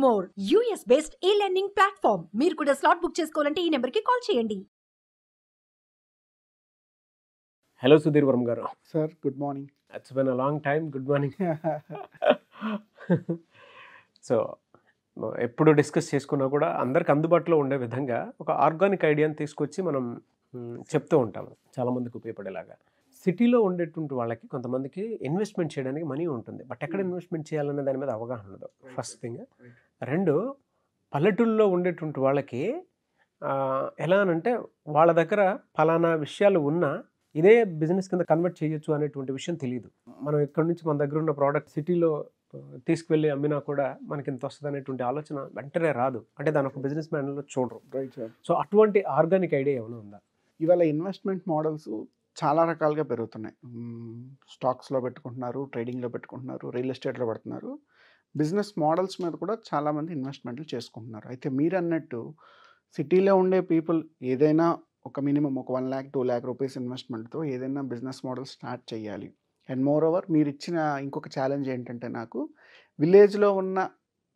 More US based e-learning platform. మీరు కూడా slot book చేసుకోవాలంటే ఈ నెంబర్కి కాల్ చేయండి. హలో సుధీర్ వర్మ గారు. Sir good morning. It's been a long time. Good morning. So ఎప్పుడు డిస్కస్ చేసుకున్నా కూడా అందరికి అందుబాటులో ఉండే విధంగా ఒక ఆర్గానిక్ ఐడియాని తీసుకొచ్చి మనం చెప్తూ ఉంటాము, చాలామందికి ఉపయోగపడేలాగా. సిటీలో ఉండేటువంటి వాళ్ళకి కొంతమందికి ఇన్వెస్ట్మెంట్ చేయడానికి మనీ ఉంటుంది, బట్ ఎక్కడ ఇన్వెస్ట్మెంట్ చేయాలనే దాని మీద అవగాహన ఉండదు, ఫస్ట్ థింగ్. రెండు, పల్లెటూళ్ళలో ఉండేటువంటి వాళ్ళకి ఎలా అనంటే వాళ్ళ దగ్గర ఫలానా విషయాలు ఉన్నా ఇదే బిజినెస్ కింద కన్వర్ట్ చేయొచ్చు అనేటువంటి విషయం తెలియదు. మనం ఇక్కడ నుంచి మన దగ్గర ఉన్న ప్రోడక్ట్ సిటీలో తీసుకువెళ్ళి అమ్మినా కూడా మనకి ఇంత వస్తుంది అనేటువంటి ఆలోచన వెంటనే రాదు, అంటే దాని ఒక బిజినెస్ మ్యాన్లో చూడరు. Right sir. సో అటువంటి ఆర్గానిక్ ఐడియా ఏమైనా ఉందా? ఇవాళ ఇన్వెస్ట్మెంట్ మోడల్స్ చాలా రకాలుగా పెరుగుతున్నాయి. స్టాక్స్లో పెట్టుకుంటున్నారు, ట్రేడింగ్లో పెట్టుకుంటున్నారు, రియల్ ఎస్టేట్లో పెడుతున్నారు. బిజినెస్ మోడల్స్ మీద కూడా చాలామంది ఇన్వెస్ట్మెంట్లు చేసుకుంటున్నారు. అయితే మీరు అన్నట్టు సిటీలో ఉండే పీపుల్ ఏదైనా ఒక మినిమం ఒక 1 lakh 2 lakh రూపీస్ ఇన్వెస్ట్మెంట్తో ఏదైనా బిజినెస్ మోడల్ స్టార్ట్ చేయాలి. అండ్ మోర్ ఓవర్ మీరు ఇచ్చిన ఇంకొక ఛాలెంజ్ ఏంటంటే, నాకు విలేజ్లో ఉన్న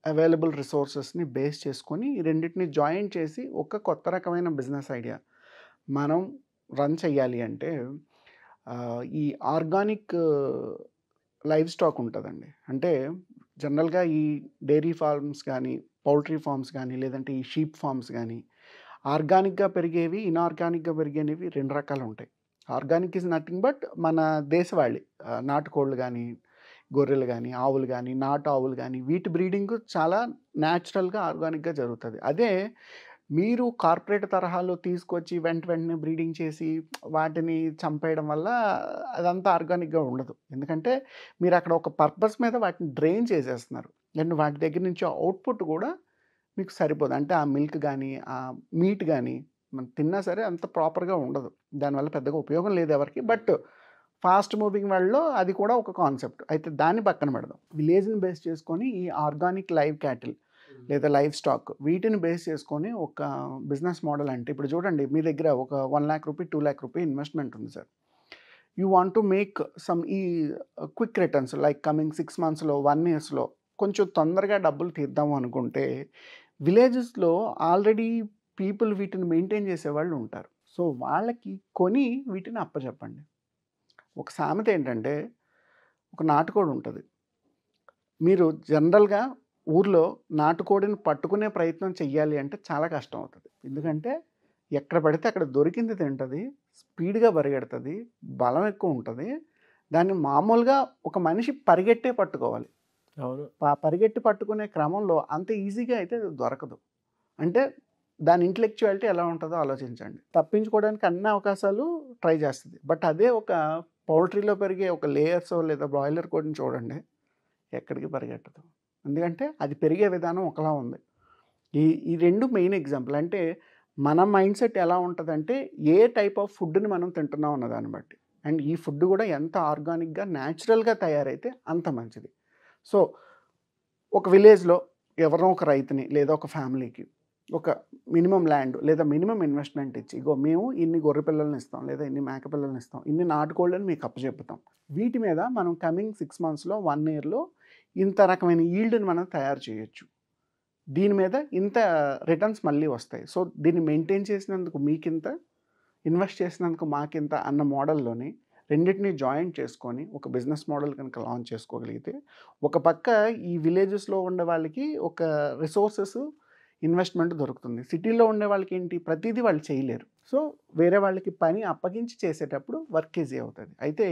అవైలబుల్ రిసోర్సెస్ని బేస్ చేసుకొని ఈ రెండింటిని జాయిన్ చేసి ఒక కొత్త రకమైన బిజినెస్ ఐడియా మనం రన్ చేయాలి అంటే ఈ ఆర్గానిక్ లైవ్ స్టాక్ ఉంటుందండి. అంటే జనరల్గా ఈ డైరీ ఫార్మ్స్ కానీ, పౌల్ట్రీ ఫార్మ్స్ కానీ, లేదంటే ఈ షీప్ ఫార్మ్స్ కానీ ఆర్గానిక్గా పెరిగేవి, ఇన్ఆర్గానిక్గా పెరిగేవి 2 రకాలు ఉంటాయి. ఆర్గానిక్ ఈజ్ నథింగ్ బట్ మన దేశవాళి నాటుకోళ్ళు కానీ, గొర్రెలు కానీ, ఆవులు కానీ, నాటు ఆవులు కానీ, వీటి బ్రీడింగ్ చాలా న్యాచురల్గా ఆర్గానిక్గా జరుగుతుంది. అదే మీరు కార్పొరేట్ తరహాలో తీసుకొచ్చి వెంటనే బ్రీడింగ్ చేసి వాటిని చంపేయడం వల్ల అదంతా ఆర్గానిక్గా ఉండదు. ఎందుకంటే మీరు అక్కడ ఒక పర్పస్ మీద వాటిని డ్రైన్ చేసేస్తున్నారు, అండ్ వాటి దగ్గర నుంచి అవుట్పుట్ కూడా మీకు సరిపోదు. అంటే ఆ మిల్క్ కానీ, ఆ మీట్ కానీ మనం తిన్నా సరే అంత ప్రాపర్గా ఉండదు, దానివల్ల పెద్దగా ఉపయోగం లేదు ఎవరికి. బట్ ఫాస్ట్ మూవింగ్ వరల్డ్లో అది కూడా ఒక కాన్సెప్ట్. అయితే దాన్ని పక్కన పెడదాం. విలేజ్ని బేస్ చేసుకొని ఈ ఆర్గానిక్ లైవ్ క్యాటిల్ లేదా లైవ్ స్టాక్ వీటిని బేస్ చేసుకొని ఒక బిజినెస్ మోడల్ అంటే, ఇప్పుడు చూడండి, మీ దగ్గర ఒక 1 lakh rupee 2 lakh rupee investment ఉంది sir. You want to make some ఈ క్విక్ రిటర్న్స్ లైక్ కమింగ్ 6 monthsలో 1 yearలో కొంచెం తొందరగా డబ్బులు తీద్దాము అనుకుంటే విలేజెస్లో ఆల్రెడీ పీపుల్ వీటిని మెయింటైన్ చేసేవాళ్ళు ఉంటారు. సో వాళ్ళకి కొని వీటిని అప్పచెప్పండి. ఒక సామెత ఏంటంటే, ఒక నాటుకోడి ఉంటుంది. మీరు జనరల్గా ఊర్లో నాటుకోడిని పట్టుకునే ప్రయత్నం చెయ్యాలి అంటే చాలా కష్టం అవుతుంది. ఎందుకంటే ఎక్కడ పడితే అక్కడ దొరికింది తింటుంది, స్పీడ్గా పరిగెడుతుంది, బలం ఎక్కువ ఉంటుంది. దాన్ని మామూలుగా ఒక మనిషి పరిగెట్టే పట్టుకోవాలి. అవును. పరిగెట్టి పట్టుకునే క్రమంలో అంత ఈజీగా అయితే దొరకదు. అంటే దాని ఇంటెలెక్చువాలిటీ ఎలా ఉంటుందో ఆలోచించండి. తప్పించుకోవడానికి అన్ని అవకాశాలు ట్రై చేస్తుంది. బట్ అదే ఒక పౌల్ట్రీలో పెరిగే ఒక లేయర్స్ లేదా బ్రాయిలర్ కోడిని చూడండి, ఎక్కడికి పరిగెట్టదు. ఎందుకంటే అది పెరిగే విధానం ఒకలా ఉంది. ఈ 2 మెయిన్ ఎగ్జాంపుల్. అంటే మన మైండ్ సెట్ ఎలా ఉంటుందంటే, ఏ టైప్ ఆఫ్ ఫుడ్ని మనం తింటున్నాం అన్నదాన్ని బట్టి, అండ్ ఈ ఫుడ్ కూడా ఎంత ఆర్గానిక్గా న్యాచురల్గా తయారైతే అంత మంచిది. సో ఒక విలేజ్లో ఎవరో ఒక రైతుని లేదా ఒక ఫ్యామిలీకి ఒక మినిమం ల్యాండ్ లేదా మినిమం ఇన్వెస్ట్మెంట్ ఇచ్చి, ఇగో మేము ఇన్ని గొర్రె పిల్లల్ని ఇస్తాం, లేదా ఇన్ని మేక పిల్లల్ని ఇస్తాం, ఇన్ని నాటుకోళ్ళని మీకు అప్పచెప్పుతాం, వీటి మీద మనం కమింగ్ 6 monthsలో 1 yearలో ఇంత రకమైన ఈల్డ్ని మనం తయారు చేయొచ్చు, దీని మీద ఇంత రిటర్న్స్ మళ్ళీ వస్తాయి. సో దీన్ని మెయింటైన్ చేసినందుకు మీకింత, ఇన్వెస్ట్ చేసినందుకు మాకింత అన్న మోడల్లోని రెండింటినీ జాయింట్ చేసుకొని ఒక బిజినెస్ మోడల్ కనుక లాంచ్ చేసుకోగలిగితే, ఒక పక్క ఈ విలేజెస్లో ఉండే వాళ్ళకి ఒక రిసోర్సెస్ ఇన్వెస్ట్మెంట్ దొరుకుతుంది. సిటీలో ఉండే వాళ్ళకి ఏంటి, ప్రతిదీ వాళ్ళు చేయలేరు. సో వేరే వాళ్ళకి పని అప్పగించి చేసేటప్పుడు వర్క్ ఈజీ అవుతుంది. అయితే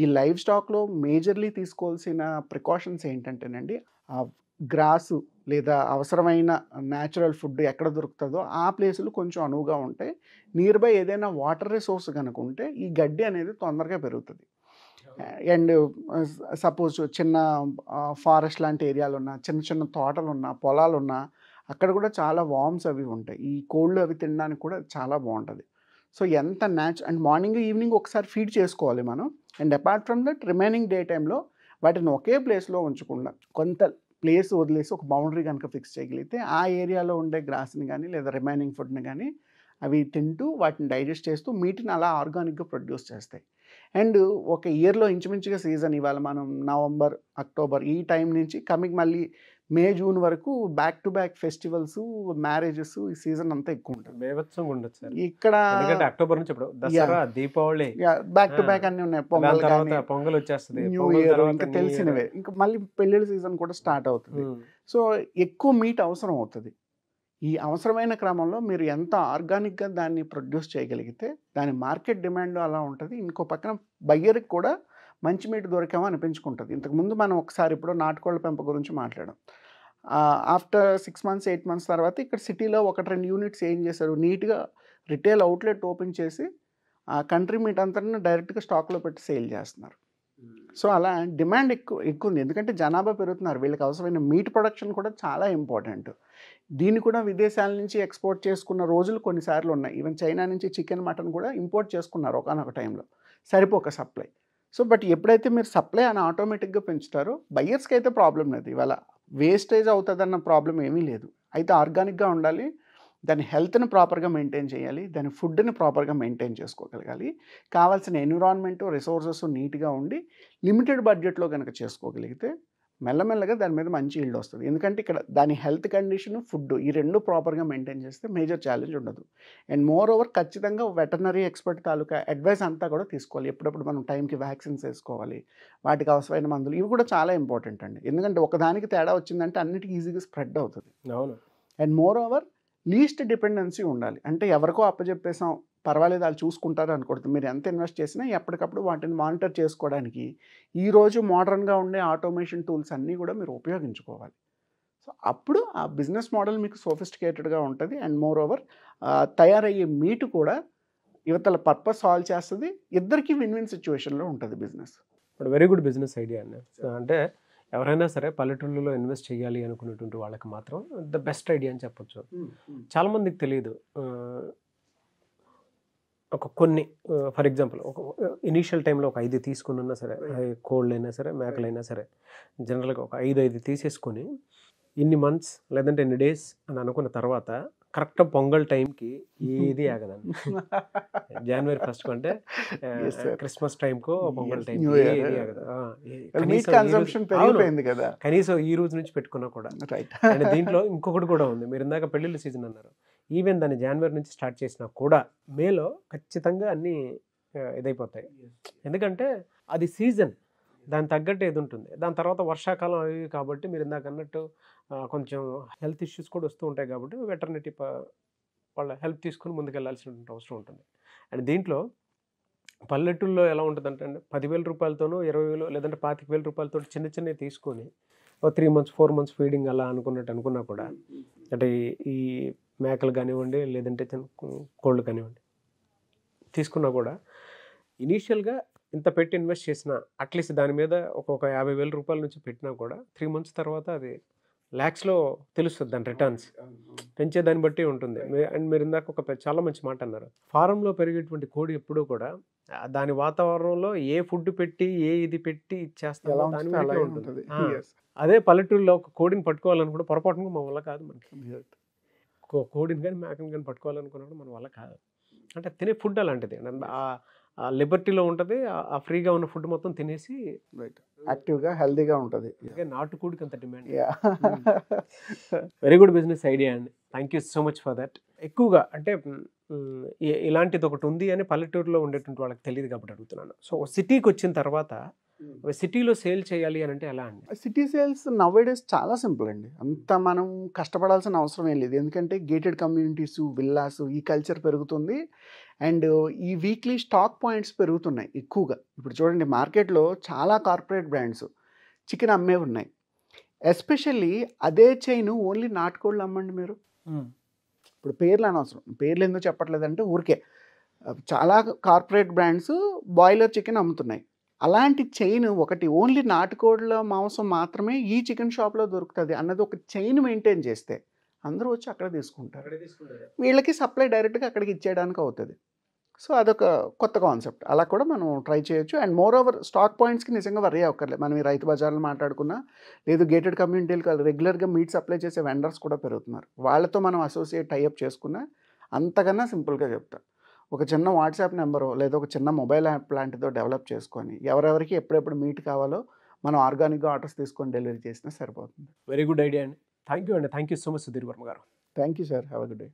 ఈ లైవ్ స్టాక్లో మేజర్లీ తీసుకోవాల్సిన ప్రికాషన్స్ ఏంటంటేనండి, ఆ గ్రాసు లేదా అవసరమైన న్యాచురల్ ఫుడ్ ఎక్కడ దొరుకుతుందో ఆ ప్లేసులు కొంచెం అనువుగా ఉంటాయి. నియర్ బై ఏదైనా వాటర్ రిసోర్స్ కనుక ఉంటే ఈ గడ్డి అనేది తొందరగా పెరుగుతుంది. అండ్ సపోజ్ చిన్న ఫారెస్ట్ లాంటి ఏరియాలు ఉన్నా, చిన్న చిన్న తోటలు ఉన్నా, పొలాలు ఉన్నా, అక్కడ కూడా చాలా వార్మ్స్ అవి ఉంటాయి. ఈ కోళ్ళు అవి తినడానికి కూడా చాలా బాగుంటుంది. సో ఎంత అండ్ మార్నింగ్ ఈవినింగ్ ఒకసారి ఫీడ్ చేసుకోవాలి మనం. And apart from that remaining day టైంలో వాటిని ఒకే ప్లేస్లో ఉంచకుండా కొంత ప్లేస్ వదిలేసి ఒక బౌండరీ కనుక ఫిక్స్ చేయగలిగితే ఆ ఏరియాలో ఉండే గ్రాస్ని కానీ లేదా రిమైనింగ్ ఫుడ్ని కానీ అవి తింటూ వాటిని డైజెస్ట్ చేస్తూ మీటిని అలా ఆర్గానిక్గా ప్రొడ్యూస్ చేస్తాయి. అండ్ ఒక ఇయర్లో ఇంచుమించుగా సీజన్, ఇవాళ మనం నవంబర్, అక్టోబర్ ఈ టైం నుంచి కమింగ్ మళ్ళీ మే జూన్ వరకు back to back festivals, marriages, ఈ సీజన్ అంతా ఎక్కువ ఉంటుంది. బేవత్సంగా ఉండదు సార్, ఇక్కడ ఎందుకంటే అక్టోబర్ నుంచి ఇప్పుడు Dasara, Deepavali, back to back అన్ని ఉన్నాయి. దాని పొంగల్ తర్వాత కానీ, పొంగల్ వచ్చేస్తుంది, న్యూ పొంగల్ ఇయర్, తర్వాత ఇంకా New Year. తెలిసినవే. ఇంకా మళ్ళీ పెళ్ళిళ్ళ సీజన్ కూడా స్టార్ట్ అవుతుంది. సో ఎక్కువ మీట్ అవసరం అవుతుంది. ఈ అవసరమైన క్రమంలో మీరు ఎంత ఆర్గానిక్గా దాన్ని ప్రొడ్యూస్ చేయగలిగితే దాని మార్కెట్ డిమాండ్ అలా ఉంటుంది. ఇంకో పక్కన బయ్యర్కి కూడా మంచి మీట్ దొరికామో అనిపించుకుంటుంది. ఇంతకుముందు మనం ఒకసారి ఇప్పుడు నాటుకోళ్ల పెంపకం గురించి మాట్లాడాం. ఆఫ్టర్ 6 months 8 months తర్వాత ఇక్కడ సిటీలో 1-2 యూనిట్స్ ఏం చేశారు, నీట్గా రిటైల్ అవుట్లెట్ ఓపెన్ చేసి ఆ కంట్రీ మీట్ అంతా డైరెక్ట్గా స్టాక్లో పెట్టి సేల్ చేస్తున్నారు. సో అలా డిమాండ్ ఎక్కువ ఉంది, ఎందుకంటే జనాభా పెరుగుతున్నారు. వీళ్ళకి అవసరమైన మీట్ ప్రొడక్షన్ కూడా చాలా ఇంపార్టెంట్. దీన్ని కూడా విదేశాల నుంచి ఎక్స్పోర్ట్ చేసుకున్న రోజులు కొన్నిసార్లు ఉన్నాయి. ఈవెన్ చైనా నుంచి చికెన్, మటన్ కూడా ఇంపోర్ట్ చేసుకున్నారు ఒకనొక టైంలో, సరిపోక సప్లై. సో బట్ ఎప్పుడైతే మీరు సప్లై అని ఆటోమేటిక్గా పెంచుతారో బయ్యర్స్కి అయితే ప్రాబ్లం లేదు. ఇవాళ వేస్టేజ్ అవుతుందన్న ప్రాబ్లం ఏమీ లేదు. అయితే ఆర్గానిక్గా ఉండాలి, దాని హెల్త్ని ప్రాపర్గా మెయింటైన్ చేయాలి, దాని ఫుడ్ని ప్రాపర్గా మెయింటైన్ చేసుకోగలగాలి, కావాల్సిన ఎన్విరాన్మెంట్, రిసోర్సెస్ నీట్గా ఉండి లిమిటెడ్ బడ్జెట్లో కనుక చేసుకోగలిగితే మెల్లమెల్లగా దాని మీద మంచి ఈల్డ్ వస్తుంది. ఎందుకంటే ఇక్కడ దాని హెల్త్ కండిషన్, ఫుడ్, ఈ రెండు ప్రాపర్గా మెయింటైన్ చేస్తే మేజర్ ఛాలెంజ్ ఉండదు. అండ్ మోర్ ఓవర్ ఖచ్చితంగా వెటర్నరీ ఎక్స్పర్ట్ తాలూకా అడ్వైస్ అంతా కూడా తీసుకోవాలి. ఎప్పుడప్పుడు మనం టైంకి వ్యాక్సిన్స్ వేసుకోవాలి, వాటికి అవసరమైన మందులు, ఇవి కూడా చాలా ఇంపార్టెంట్ అండి. ఎందుకంటే ఒకదానికి తేడా వచ్చిందంటే అన్నిటికీ ఈజీగా స్ప్రెడ్ అవుతుంది. అవును. And more over least dependency ఉండాలి. అంటే ఎవరికో అప్పచెప్పేసాం, పర్వాలేదు వాళ్ళు చూసుకుంటారు అనుకోవద్దు. మీరు ఎంత ఇన్వెస్ట్ చేసినా ఎప్పటికప్పుడు వాటిని మానిటర్ చేసుకోవడానికి ఈరోజు మోడర్న్గా ఉండే ఆటోమేషన్ టూల్స్ అన్నీ కూడా మీరు ఉపయోగించుకోవాలి. సో అప్పుడు ఆ బిజినెస్ మోడల్ మీకు సోఫిస్టికేటెడ్గా ఉంటుంది. అండ్ మోర్ ఓవర్ తయారయ్యే మీట్ కూడా యువతల పర్పస్ సాల్వ్ చేస్తుంది, ఇద్దరికి విన్ విన్ సిచ్యువేషన్లో ఉంటుంది బిజినెస్. ఇప్పుడు వెరీ గుడ్ బిజినెస్ ఐడియా అండి. అంటే ఎవరైనా సరే పల్లెటూళ్ళలో ఇన్వెస్ట్ చేయాలి అనుకునేటువంటి వాళ్ళకి మాత్రం ద బెస్ట్ ఐడియా అని చెప్పొచ్చు. చాలామందికి తెలియదు. ఒక కొన్ని ఫర్ ఎగ్జాంపుల్ ఒక ఇనీషియల్ టైంలో ఒక 5 తీసుకున్నా సరే, కోళ్ళు అయినా సరే, మేకలైనా సరే, జనరల్గా ఒక 5 తీసేసుకొని ఇన్ని మంత్స్ లేదంటే ఇన్ని డేస్ అని అనుకున్న తర్వాత కరెక్ట్ పొంగల్ టైంకి ఏది ఆగదండి. జనవరి 1st అంటే క్రిస్మస్ టైంకో పొంగల్ టైంకి ఏది ఆగదు. కనీసం ఈ రోజు నుంచి పెట్టుకున్నా కూడా. అండ్ దీంట్లో ఇంకొకటి కూడా ఉంది, మీరు ఇందాక పెళ్ళిళ్ళ సీజన్ అన్నారు. ఈవెన్ దాన్ని జనవరి నుంచి స్టార్ట్ చేసినా కూడా మేలో ఖచ్చితంగా అన్నీ ఇదైపోతాయి. ఎందుకంటే అది సీజన్, దాని తగ్గట్టు ఏది ఉంటుంది. దాని తర్వాత వర్షాకాలం అవి కాబట్టి మీరు ఇందాక అన్నట్టు కొంచెం హెల్త్ ఇష్యూస్ కూడా వస్తూ ఉంటాయి కాబట్టి వెటర్నరీ వాళ్ళ హెల్ప్ తీసుకుని ముందుకెళ్లాల్సినటువంటి అవసరం ఉంటుంది. అండ్ దీంట్లో పల్లెటూళ్ళలో ఎలా ఉంటుందంటే 10,000 రూపాయలతోనూ 20,000 లేదంటే 25,000 రూపాయలతో చిన్న చిన్నవి తీసుకొని 3 months 4 months ఫీడింగ్ అలా అనుకున్నా కూడా, అంటే ఈ మేకలు కానివ్వండి లేదంటే కోళ్ళు కానివ్వండి తీసుకున్నా కూడా ఇనీషియల్గా ఇంత పెట్టి ఇన్వెస్ట్ చేసినా అట్లీస్ట్ దాని మీద ఒక 50,000 రూపాయల నుంచి పెట్టినా కూడా 3 months తర్వాత అది ల్యాక్స్లో తెలుస్తుంది దాని రిటర్న్స్. పెంచేదాన్ని బట్టి ఉంటుంది. అండ్ మీరు ఇందాక చాలా మంచి మాట అన్నారు, ఫారంలో పెరిగేటువంటి కోడి ఎప్పుడూ కూడా దాని వాతావరణంలో ఏ ఫుడ్ పెట్టి ఏ ఇది పెట్టి ఇచ్చేస్తామో దాని మీద ఉంటుంది. అదే పల్లెటూరులో ఒక కోడిని పట్టుకోవాలనుకుంటే పొరపాటుగా మన వల్ల కాదు. మనకి కోడిని కానీ మేకని కానీ పట్టుకోవాలనుకున్నప్పుడు మన వల్ల కాదు. అంటే తినే ఫుడ్ అలాంటిది, ఆ లిబర్టీలో ఉంటుంది. ఆ ఫ్రీగా ఉన్న ఫుడ్ మొత్తం తినేసి యాక్టివ్గా హెల్తీగా ఉంటుంది. నాటుకోడికి అంత demand. Very good business idea అండి. Thank you so much for that. ఎక్కువగా అంటే ఇలాంటిది ఒకటి ఉంది అని పల్లెటూరులో ఉండేటువంటి వాళ్ళకి తెలియదు కాబట్టి అడుగుతున్నాను. సో సిటీకి వచ్చిన తర్వాత సిటీలో సేల్ చేయాలి అని అంటే ఎలా అండి? సిటీ సేల్స్ నవ్వేడేస్ చాలా సింపుల్ అండి. అంత మనం కష్టపడాల్సిన అవసరం ఏం లేదు. ఎందుకంటే గేటెడ్ కమ్యూనిటీస్, విల్లాస్, ఈ కల్చర్ పెరుగుతుంది. అండ్ ఈ వీక్లీ స్టాక్ పాయింట్స్ పెరుగుతున్నాయి ఎక్కువగా. ఇప్పుడు చూడండి మార్కెట్లో చాలా కార్పొరేట్ బ్రాండ్స్ చికెన్ అమ్మే ఉన్నాయి. ఎస్పెషల్లీ అదే చైన్ ఓన్లీ నాటుకోళ్ళు అమ్మండి మీరు. ఇప్పుడు పేర్లు అనవసరం, పేర్లు ఎందుకు చెప్పట్లేదంటే ఊరికే చాలా కార్పొరేట్ బ్రాండ్స్ బాయిలర్ చికెన్ అమ్ముతున్నాయి. అలాంటి చైన్ ఒకటి ఓన్లీ నాటుకోళ్ళ మాంసం మాత్రమే ఈ చికెన్ షాప్లో దొరుకుతుంది అన్నది ఒక చైన్ మెయింటైన్ చేస్తే అందరూ వచ్చి అక్కడ తీసుకుంటారు. వీళ్ళకి సప్లై డైరెక్ట్గా అక్కడికి ఇచ్చేయడానికి అవుతుంది. సో అదొక కొత్త కాన్సెప్ట్, అలా కూడా మనం ట్రై చేయొచ్చు. అండ్ మోర్ ఓవర్ స్టాక్ పాయింట్స్కి నిజంగా వరీ అవ్వక్కర్లేదు. మనం ఈ రైతు బజార్లు మాట్లాడుకున్నా, లేదు గేటెడ్ కమ్యూనిటీలకు రెగ్యులర్గా మీట్ సప్లై చేసే వెండర్స్ కూడా పెరుగుతున్నారు. వాళ్ళతో మనం అసోసియేట్ టైఅప్ చేసుకున్నా అంతకన్నా సింపుల్గా చెప్తా. ఒక చిన్న వాట్సాప్ నెంబరు లేదా ఒక చిన్న మొబైల్ యాప్ లాంటిదో డెవలప్ చేసుకొని ఎవరెవరికి ఎప్పుడెప్పుడు మీట్ కావాలో మనం ఆర్గానిక్గా ఆర్డర్స్ తీసుకొని డెలివరీ చేసినా సరిపోతుంది. వెరీ గుడ్ ఐడియా అండి. Thank you so much Sudheer Varma garu. Thank you sir, have a good day.